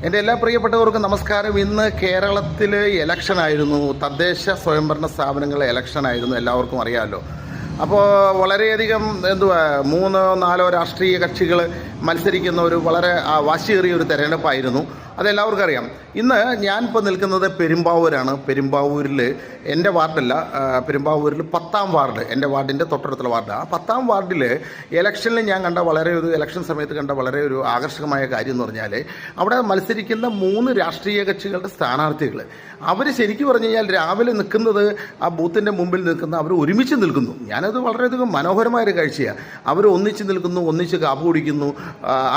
എൻ്റെ എല്ലാ പ്രിയപ്പെട്ടവർക്കും നമസ്കാരം. ഇന്ന് കേരളത്തിൽ ഇലക്ഷനായിരുന്നു, തദ്ദേശ സ്വയംഭരണ സ്ഥാപനങ്ങളിലെ ഇലക്ഷനായിരുന്നു, എല്ലാവർക്കും അറിയാമല്ലോ. അപ്പോൾ വളരെയധികം 3-4 രാഷ്ട്രീയ കക്ഷികൾ മത്സരിക്കുന്ന ഒരു വളരെ വാശിയേറിയ ഒരു തെരഞ്ഞെടുപ്പായിരുന്നു. അതെല്ലാവർക്കും അറിയാം. ഇന്ന് ഞാനിപ്പോൾ നിൽക്കുന്നത് പെരുമ്പാവൂരാണ്. പെരുമ്പാവൂരിൽ എൻ്റെ വാർഡല്ല, പെരുമ്പാവൂരിൽ 10ാം വാർഡ്, എൻ്റെ വാർഡിൻ്റെ തൊട്ടടുത്തുള്ള വാർഡ്. ആ 10ാം വാർഡിൽ ഇലക്ഷനിൽ ഞാൻ കണ്ട ഇലക്ഷൻ സമയത്ത് കണ്ട വളരെ ഒരു ആകർഷകമായ കാര്യം എന്ന് പറഞ്ഞാൽ, അവിടെ മത്സരിക്കുന്ന 3 രാഷ്ട്രീയ കക്ഷികളുടെ സ്ഥാനാർത്ഥികൾ അവർ ശരിക്കും പറഞ്ഞു കഴിഞ്ഞാൽ രാവിലെ നിൽക്കുന്നത് ആ ബൂത്തിൻ്റെ മുമ്പിൽ അവർ ഒരുമിച്ച് നിൽക്കുന്നു. ഞാനത് വളരെയധികം മനോഹരമായൊരു കാഴ്ചയാണ്. അവർ ഒന്നിച്ച് നിൽക്കുന്നു, ഒന്നിച്ച് കാപ്പ് കുടിക്കുന്നു.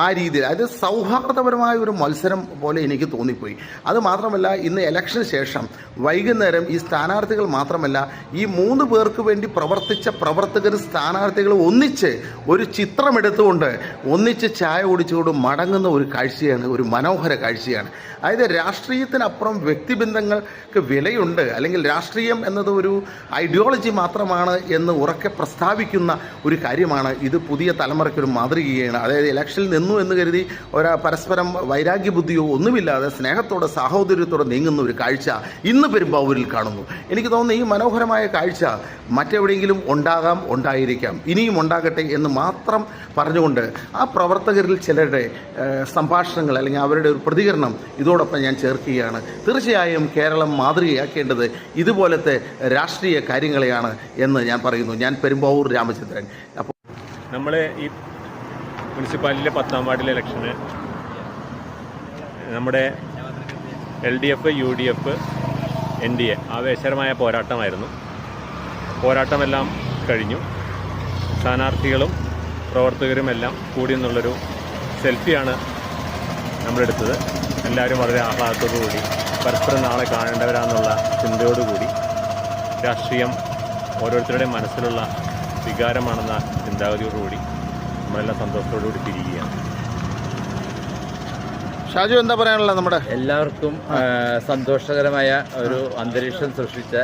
ആ രീതിയിൽ അത് സൗഹാർദ്ദപരമായ ഒരു മത്സരം പോലെ എനിക്ക് തോന്നിപ്പോയി. അത് മാത്രമല്ല, ഇന്ന് ഇലക്ഷന് ശേഷം വൈകുന്നേരം ഈ സ്ഥാനാർത്ഥികൾ മാത്രമല്ല, ഈ 3 പേർക്ക് വേണ്ടി പ്രവർത്തിച്ച പ്രവർത്തകർ സ്ഥാനാർത്ഥികൾ ഒന്നിച്ച് ഒരു ചിത്രമെടുത്തുകൊണ്ട് ഒന്നിച്ച് ചായ കുടിച്ചുകൊണ്ട് മടങ്ങുന്ന ഒരു കാഴ്ചയാണ്, ഒരു മനോഹര കാഴ്ചയാണ്. അതായത് രാഷ്ട്രീയത്തിനപ്പുറം വ്യക്തിബന്ധങ്ങൾക്ക് വിലയുണ്ട്, അല്ലെങ്കിൽ രാഷ്ട്രീയം എന്നത് ഒരു ഐഡിയോളജി മാത്രമാണ് എന്ന് ഉറക്കെ പ്രസ്താവിക്കുന്ന ഒരു കാര്യമാണ് ഇത്. പുതിയ തലമുറയ്ക്കൊരു മാതൃകയാണ്. അതായത് ഇലക്ഷനിൽ നിന്നു എന്ന് കരുതി പരസ്പരം വൈരാഗ്യ ബുദ്ധിയോ ഒന്നുമില്ലാതെ സ്നേഹത്തോടെ സാഹോദര്യത്തോടെ നീങ്ങുന്ന ഒരു കാഴ്ച ഇന്ന് പെരുമ്പാവൂരിൽ കാണുന്നു. എനിക്ക് തോന്നുന്നു ഈ മനോഹരമായ കാഴ്ച മറ്റെവിടെയെങ്കിലും ഉണ്ടായിരിക്കാം, ഇനിയും ഉണ്ടാകട്ടെ എന്ന് മാത്രം പറഞ്ഞുകൊണ്ട് ആ പ്രവർത്തകരിൽ ചിലരുടെ സംഭാഷണങ്ങൾ അല്ലെങ്കിൽ അവരുടെ ഒരു പ്രതികരണം ഇതോടൊപ്പം ഞാൻ ചേർക്കുകയാണ്. തീർച്ചയായും കേരളം മാതൃകയാക്കേണ്ടത് ഇതുപോലത്തെ രാഷ്ട്രീയ കാര്യങ്ങളെയാണ് എന്ന് ഞാൻ പറയുന്നു. ഞാൻ പെരുമ്പാവൂർ രാമചന്ദ്രൻ. അപ്പോൾ നമ്മൾ ഈ മുനിസിപ്പാലിറ്റിയിലെ 10ാം വാർഡിലെ ഇലക്ഷന് നമ്മുടെ LDF, UDF, NDA ആവേശകരമായ പോരാട്ടമായിരുന്നു. പോരാട്ടമെല്ലാം കഴിഞ്ഞു. സ്ഥാനാർത്ഥികളും പ്രവർത്തകരുമെല്ലാം കൂടി എന്നുള്ളൊരു സെൽഫിയാണ് നമ്മളെടുത്തത്. എല്ലാവരും വളരെ ആഹ്ലാദത്തോടുകൂടി പരസ്പരം നാളെ കാണേണ്ടവരാന്നുള്ള ചിന്തയോടുകൂടി, രാഷ്ട്രീയം ഓരോരുത്തരുടെയും മനസ്സിലുള്ള വികാരമാണെന്ന ചിന്താഗതിയോടുകൂടി നമ്മളെല്ലാം സന്തോഷത്തോടുകൂടി പിരിയുകയാണ്. ഷാജു, എന്താ പറയാനുള്ളത്? നമ്മുടെ എല്ലാവർക്കും സന്തോഷകരമായ ഒരു അന്തരീക്ഷം സൃഷ്ടിച്ച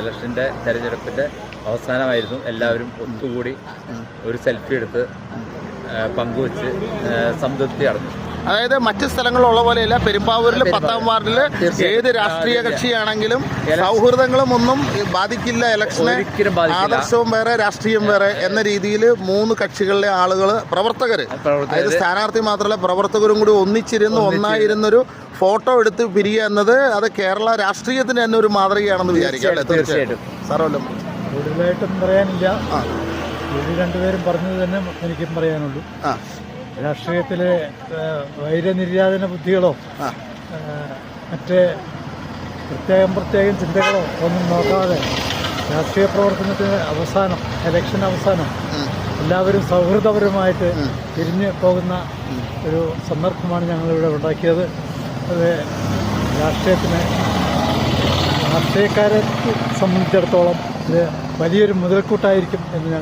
ഇലക്ഷൻ്റെ തെരഞ്ഞെടുപ്പിൻ്റെ അവസാനമായിരുന്നു. എല്ലാവരും ഒത്തുകൂടി ഒരു സെൽഫി എടുത്ത് പങ്കുവച്ച് സംതൃപ്തി അടഞ്ഞു. അതായത് മറ്റ് സ്ഥലങ്ങളിലുള്ള പോലെയല്ല, പെരുമ്പാവൂരിൽ 10ാം വാർഡിൽ ഏത് രാഷ്ട്രീയ കക്ഷിയാണെങ്കിലും സൗഹൃദങ്ങളും ഒന്നും ബാധിക്കില്ല. ഇലക്ഷനെ ആദർശവും വേറെ രാഷ്ട്രീയം വേറെ എന്ന രീതിയിൽ 3 കക്ഷികളിലെ ആളുകൾ, പ്രവർത്തകർ, അതായത് സ്ഥാനാർത്ഥി മാത്രമല്ല പ്രവർത്തകരും കൂടി ഒന്നായിരുന്നൊരു ഫോട്ടോ എടുത്ത് പിരിയുക എന്നത് അത് കേരള രാഷ്ട്രീയത്തിന് തന്നെ ഒരു മാതൃകയാണെന്ന് വിചാരിക്കാം. തീർച്ചയായിട്ടും സാറല്ലോ കൂടുതലായിട്ടും പറയാനില്ല. ഇത് രണ്ടുപേരും പറഞ്ഞത് തന്നെ എനിക്കും പറയാനുള്ളൂ. രാഷ്ട്രീയത്തിലെ വൈരനിര്യാതന ബുദ്ധികളോ മറ്റേ പ്രത്യേകം ചിന്തകളോ ഒന്നും നോക്കാതെ രാഷ്ട്രീയ പ്രവർത്തനത്തിന് ഇലക്ഷൻ അവസാനം എല്ലാവരും സൗഹൃദപരമായിട്ട് തിരിഞ്ഞു പോകുന്ന ഒരു സന്ദർഭമാണ് ഞങ്ങളിവിടെ ഉണ്ടാക്കിയത്. അത് രാഷ്ട്രീയക്കാരെ സംബന്ധിച്ചിടത്തോളം ഇത് വലിയൊരു മുതൽക്കൂട്ടായിരിക്കും എന്ന് ഞങ്ങൾ